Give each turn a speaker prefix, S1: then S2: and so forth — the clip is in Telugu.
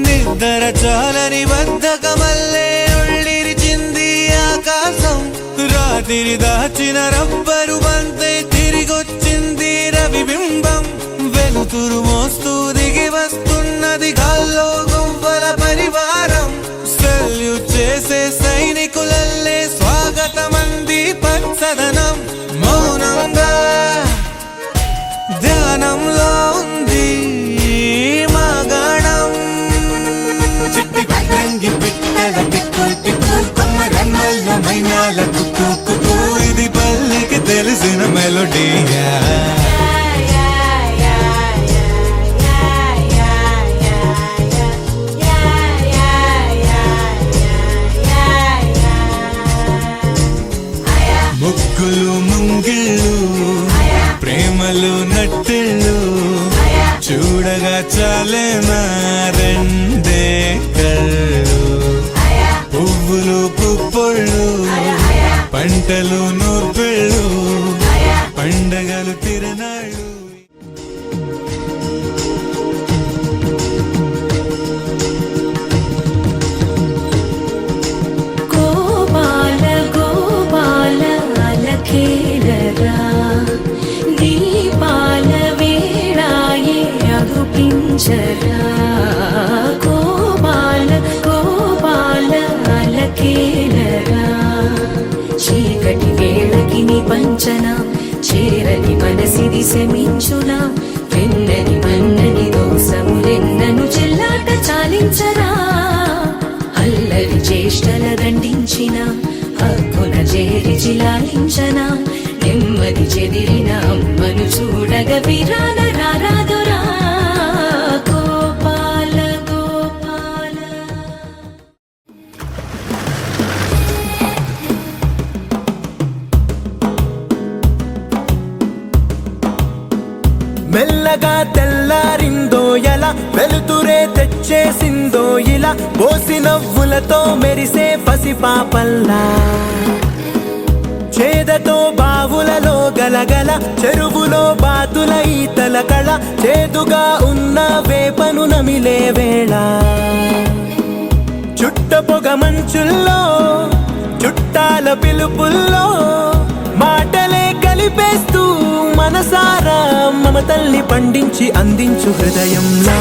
S1: నిద్ర చాలని బద్ధకమల్లే ఒళ్ళిరిచింది ఆకాశం. రాత్రి దాచిన రబ్బరు బంతే తిరిగొచ్చింది రవిబింబం. వెలుతురు మోస్తూ దిగి వస్తున్నది గాల్లో గువ్వల పరివారం. సెల్యూట్ చేసే సైనికులల్లే స్వాగతమంది పచ్చదనం. మౌనంగా ధ్యానంలో ఉంది మాగాణం. చిట్టి పట్టంగి పిట్టల పిక్కుల్ పిక్కుల్ కొమ్మరన్నల్లో మైనాల కుక్కు కుక్కు. ఇది పల్లెకి తెలిసిన మెలోడీయా. ముగ్గులు ముంగిళ్ళు ప్రేమలు నట్టిళ్ళు చూడగా చాలేనా రెండే కళ్ళు. పువ్వులు పుప్పొళ్ళు పంటలు నూర్పిళ్ళు పండగలు తిరునాళ్ళు.
S2: గోపాల గోపాల అలకేలరా దీపాల వేళాయే అగుపించరా. గోపాల గోపాల అలకేలరా చీకటి వేళకి నీ పంచనా. చేరని మనసిది శమించునా. వెన్నని మన్నని దోసములెన్నను చెల్లాట చాలించరా. అల్లరి చేష్టల దండించిన హక్కున చేరి చిలాలించనా. నెమ్మది చెదిరిన అమ్మను చూడగ విరాన రారాదురా. గోపాల గోపాల
S3: మెల్లగా తెల్లారిందో ఎలా వెలుతురే తెచ్చేసిందో ఇలా. పోసి నవ్వులతో మెరిసే పసిపాపల్లా చేదతో బావులలో గలగల చెరువులో బాతుల ఈతల కళ. చేదుగా ఉన్న వేపను నమిలే వేళ చుట్ట పొగ మంచుల్లో చుట్టాల పిలుపుల్లో మాటలే కలిపేస్తూ మనసారా మమతల్ని పండించి అందించు హృదయంలో.